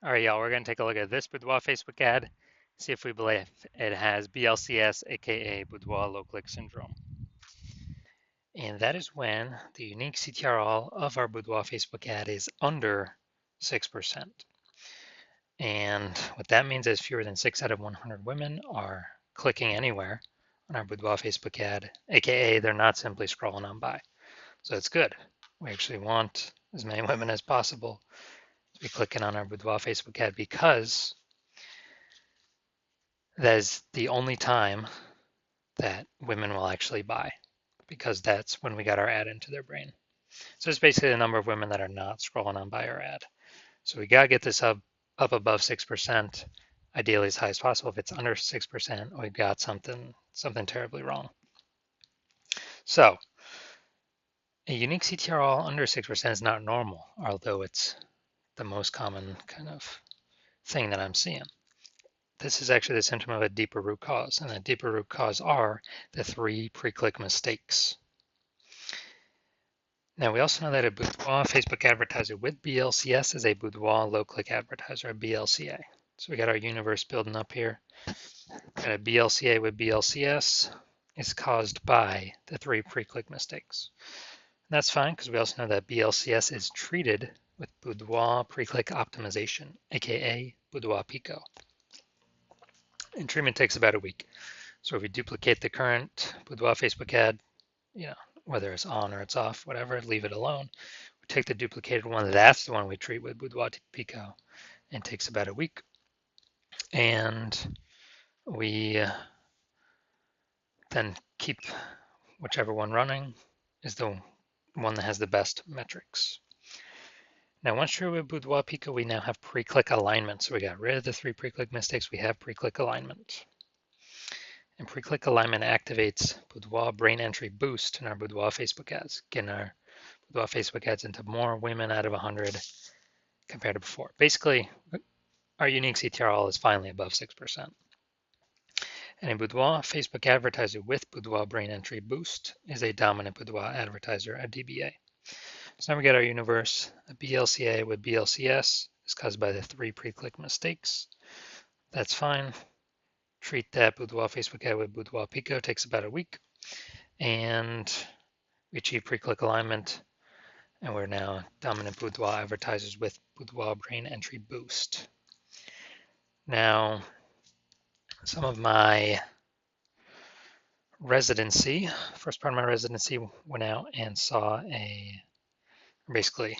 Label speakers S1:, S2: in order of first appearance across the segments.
S1: All right, y'all, we're going to take a look at this Boudoir Facebook ad, see if we believe it has BLCS, aka Boudoir low click syndrome. And that is when the unique CTRL of our Boudoir Facebook ad is under 6%. And what that means is fewer than 6 out of 100 women are clicking anywhere on our Boudoir Facebook ad, aka they're not simply scrolling on by. So it's good. We actually want as many women as possible to be clicking on our Boudoir Facebook ad because that is the only time that women will actually buy, because that's when we got our ad into their brain. So it's basically the number of women that are not scrolling on by our ad. So we got to get this up above 6%, ideally as high as possible. If it's under 6%, we've got something terribly wrong. So a unique CTRL under 6% is not normal, although it's the most common kind of thing that I'm seeing. This is actually the symptom of a deeper root cause, and the deeper root cause are the 3 pre-click mistakes. Now, we also know that a Boudoir Facebook advertiser with BLCS is a Boudoir low-click advertiser, a BLCA. So we got our universe building up here. Got a BLCA with BLCS is caused by the 3 pre-click mistakes. And that's fine because we also know that BLCS is treated with Boudoir pre-click optimization, aka Boudoir Pico. And treatment takes about a week. So if we duplicate the current Boudoir Facebook ad, whether it's on or it's off, whatever, leave it alone. We take the duplicated one, that's the one we treat with Boudoir Pico, and it takes about a week. And we then keep whichever one running is the one that has the best metrics. Now, once you're with Boudoir Pico, we now have pre-click alignment. So we got rid of the 3 pre-click mistakes. We have pre-click alignment. And pre-click alignment activates Boudoir brain entry boost in our Boudoir Facebook ads, getting our Boudoir Facebook ads into more women out of 100 compared to before. Basically, our unique CTRL is finally above 6%. And a Boudoir Facebook advertiser with Boudoir brain entry boost is a dominant Boudoir advertiser, a DBA. So now we get our universe. A BLCA with BLCS is caused by the 3 pre-click mistakes. That's fine. Treat that Boudoir Facebook ad with Boudoir Pico, takes about a week. And we achieve pre-click alignment. And we're now dominant Boudoir advertisers with Boudoir brain entry boost. Now, some of my residency, first part of my residency, went out and saw basically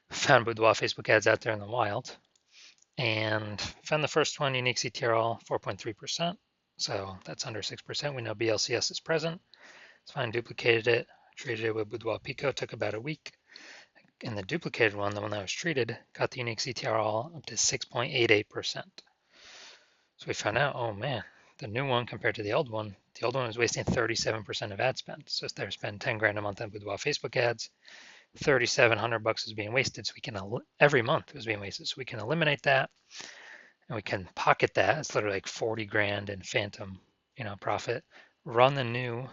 S1: found Boudoir Facebook ads out there in the wild and found the first one, unique CTRL, 4.3%. So that's under 6%. We know BLCS is present. It's fine, duplicated it, treated it with Boudoir Pico, took about a week. And the duplicated one, the one that was treated, got the unique CTRL up to 6.88%. So we found out, oh man, the new one compared to the old one was wasting 37% of ad spend. So if they're spending 10 grand a month on Boudoir Facebook ads, $3,700 is being wasted. So we can, every month it was being wasted. So we can eliminate that and we can pocket that. It's literally like 40 grand in phantom, profit. Run the new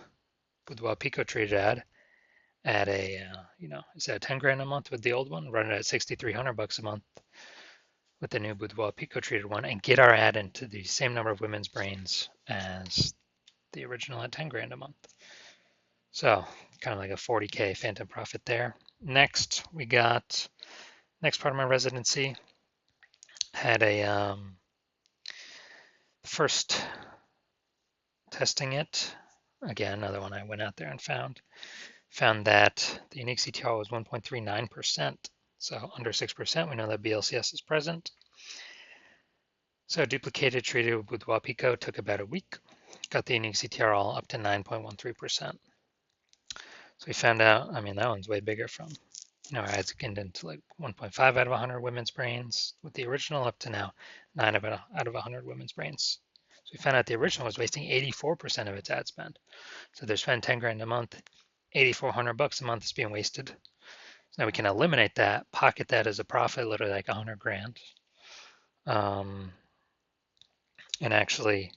S1: Boudoir Pico treated ad at a, instead of 10 grand a month with the old one, run it at $6,300 a month with the new Boudoir Pico treated one and get our ad into the same number of women's brains as the original at 10 grand a month. So kind of like a 40K phantom profit there. Next, we got, next part of my residency, had a, first testing it, again, another one I went out there and found that the unique CTR was 1.39%. So under 6%, we know that BLCS is present. So duplicated, treated with Boudoir Pico, took about a week. Got the unique CTRL up to 9.13%. So we found out, that one's way bigger from, our ads get into like 1.5 out of 100 women's brains with the original up to now 9 out of 100 women's brains. So we found out the original was wasting 84% of its ad spend. So they're spending 10 grand a month, $8,400 a month is being wasted. So now we can eliminate that, pocket that as a profit, literally like 100 grand, and actually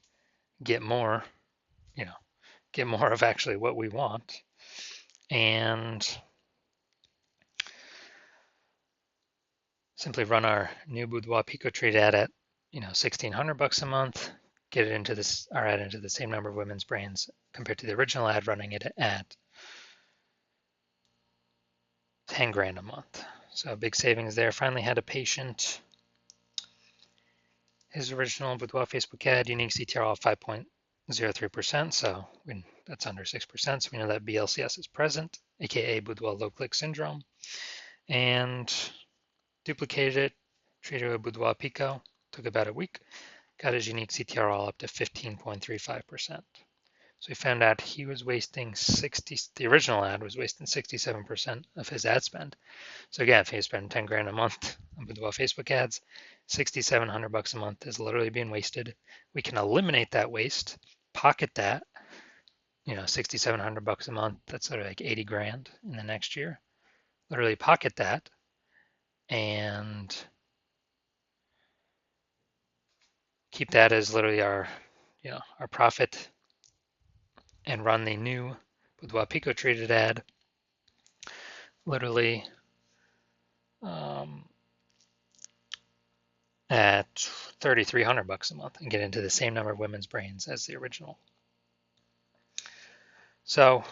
S1: get more, get more of actually what we want. And simply run our new Boudoir Pico Treat ad at, $1,600 a month, get it into our ad into the same number of women's brains compared to the original ad running it at 10 grand a month. So big savings there. Finally had a patient. His original Boudoir Facebook ad, unique CTR of 5.03%, so that's under 6%, so we know that BLCS is present, aka Boudoir low click syndrome, and duplicated it, treated it with Boudoir Pico, took about a week, got his unique CTR all up to 15.35%. So we found out he was wasting the original ad was wasting 67% of his ad spend. So again, if he was spending 10 grand a month on Boudoir Facebook ads, $6,700 a month is literally being wasted. We can eliminate that waste, pocket that, $6,700 a month, that's sort of like 80 grand in the next year. Literally pocket that and keep that as literally our profit and run the new Boudoir Pico treated ad literally at $3,300 a month and get into the same number of women's brains as the original. So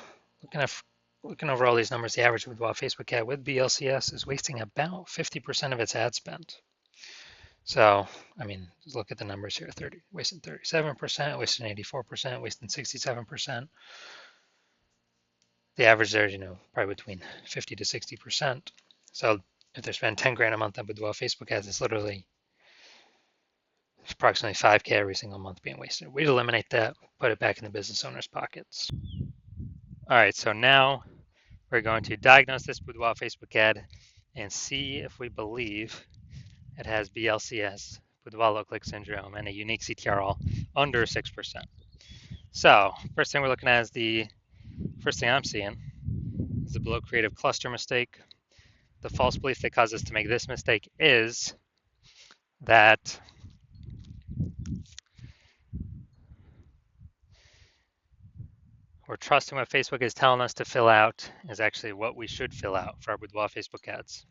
S1: looking over all these numbers, the average Boudoir Facebook ad with BLCS is wasting about 50% of its ad spend. So, just look at the numbers here, wasting 37%, wasting 84%, wasting 67%. The average there is, probably between 50 to 60%. So if they're spending 10 grand a month on Boudoir Facebook ads, it's literally approximately 5K every single month being wasted. We'd eliminate that, put it back in the business owner's pockets. All right, so now we're going to diagnose this Boudoir Facebook ad and see if we believe it has BLCS, Boudoir low click syndrome, and a unique CTRL under 6%. So first thing we're looking at is first thing I'm seeing is the below creative cluster mistake. The false belief that caused us to make this mistake is that we're trusting what Facebook is telling us to fill out is actually what we should fill out for our Boudoir Facebook ads.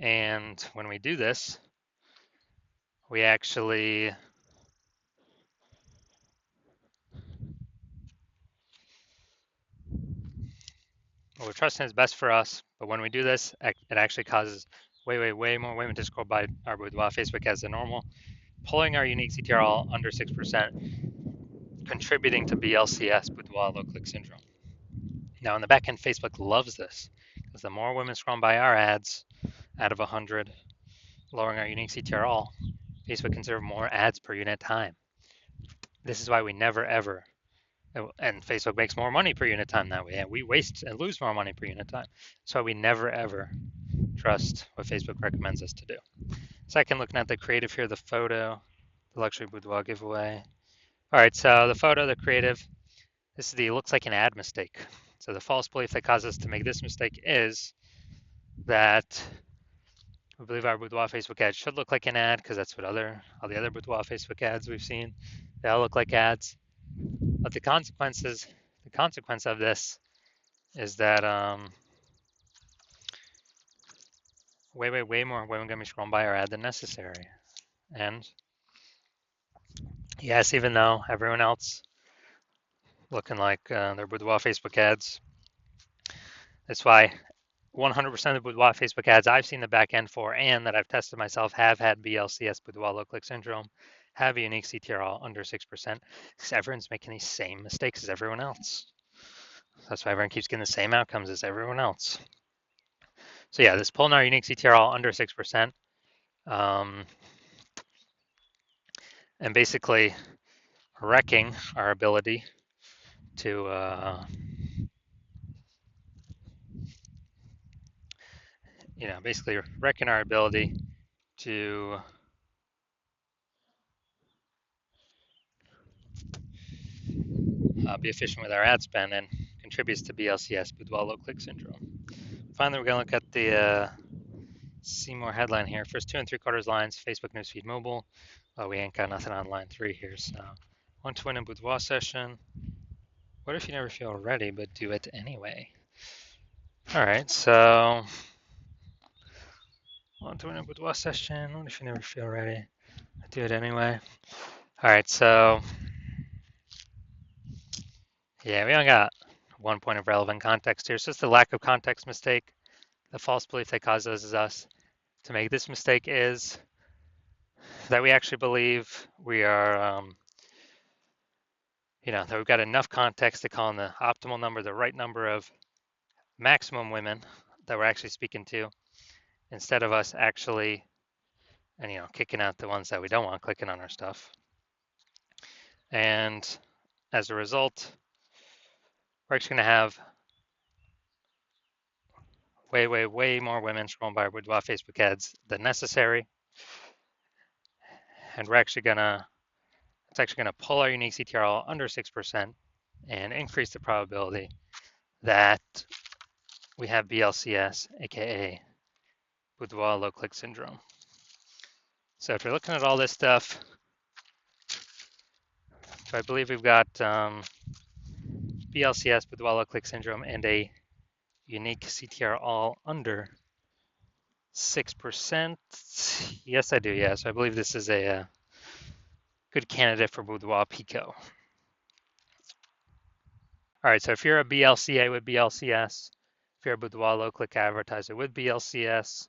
S1: And when we do this, we actually we're trusting is best for us, but when we do this, it actually causes way more women to scroll by our Boudoir Facebook ads than normal, pulling our unique CTRL under 6%, contributing to BLCS, Boudoir low click syndrome. Now, in the back end, Facebook loves this because the more women scroll by our ads out of 100, lowering our unique CTRL, Facebook can serve more ads per unit time. This is why we never ever, and Facebook makes more money per unit time that way, and we waste and lose more money per unit time. That's why we never ever trust what Facebook recommends us to do. Second, looking at the creative here, the photo, the luxury boudoir giveaway. All right, so the photo, the creative, this is the looks like an ad mistake. So the false belief that caused us to make this mistake is that we believe our boudoir Facebook ad should look like an ad because that's what all the other boudoir Facebook ads we've seen, they all look like ads. But the consequence of this is that way more women gonna be scrolling by our ad than necessary. And yes, even though everyone else looking like their boudoir Facebook ads, that's why 100% of boudoir Facebook ads I've seen the back end for and that I've tested myself have had BLCS, boudoir low click syndrome, have a unique CTRL under 6%, because everyone's making these same mistakes as everyone else. That's why everyone keeps getting the same outcomes as everyone else. So yeah, this pulling our unique CTRL under 6%, and basically wrecking our ability to basically wrecking our ability to be efficient with our ad spend and contributes to BLCS, boudoir low click syndrome. Finally, we're going to look at the see more headline here. First 2 3/4 lines, Facebook newsfeed mobile. We ain't got nothing on line 3 here, so want to win a boudoir session. What if you never feel ready but do it anyway? All right, so Want to win a boudoir session? What if you never feel ready? I do it anyway. All right, so yeah, we only got 1 point of relevant context here. So it's the lack of context mistake. The false belief that causes us to make this mistake is that we actually believe we are, that we've got enough context to call in the optimal number, the right number of maximum women that we're actually speaking to, instead of us actually, and kicking out the ones that we don't want clicking on our stuff. And as a result, we're actually going to have way, way, way more women scrolling by our Boudoir Facebook ads than necessary. And it's actually going to pull our unique CTR under 6% and increase the probability that we have BLCS, aka Boudoir low click syndrome. So if you're looking at all this stuff, so I believe we've got BLCS, Boudoir low click syndrome, and a unique CTR all under 6%. Yes, I do. Yeah, so I believe this is a good candidate for Boudoir Pico. All right, so if you're a BLCA with BLCS, if you're a Boudoir low click advertiser with BLCS,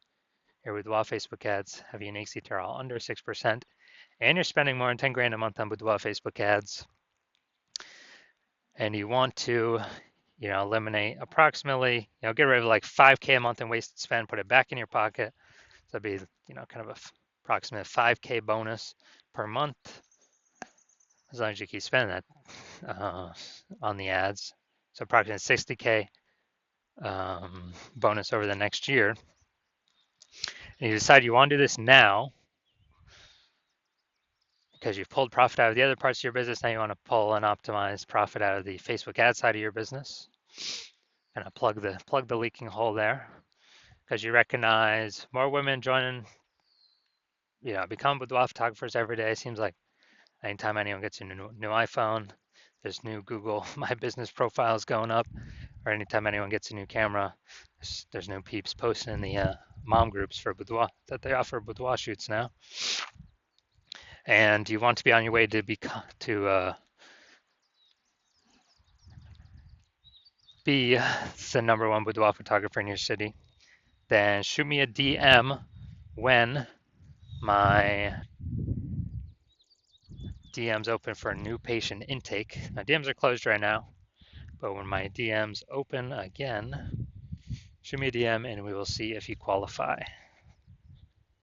S1: your Boudoir Facebook ads have a unique CTR all under 6%, and you're spending more than 10 grand a month on Boudoir Facebook ads, and you want to, eliminate approximately, get rid of like 5K a month in wasted spend, put it back in your pocket. So that'd be, kind of a approximate 5K bonus per month, as long as you keep spending that on the ads. So approximately 60K bonus over the next year. And you decide you want to do this now because you've pulled profit out of the other parts of your business. Now you want to pull and optimize profit out of the Facebook ad side of your business. Kind of plug the leaking hole there, because you recognize more women joining, become boudoir photographers every day. It seems like anytime anyone gets a new iPhone, there's new Google My Business profiles going up, or anytime anyone gets a new camera, there's new peeps posting in the mom groups for boudoir that they offer boudoir shoots now. And you want to be on your way to be the number one boudoir photographer in your city, then shoot me a DM when my DMs open for new patient intake. My DMs are closed right now, but when my DMs open again, shoot me a DM and we will see if you qualify.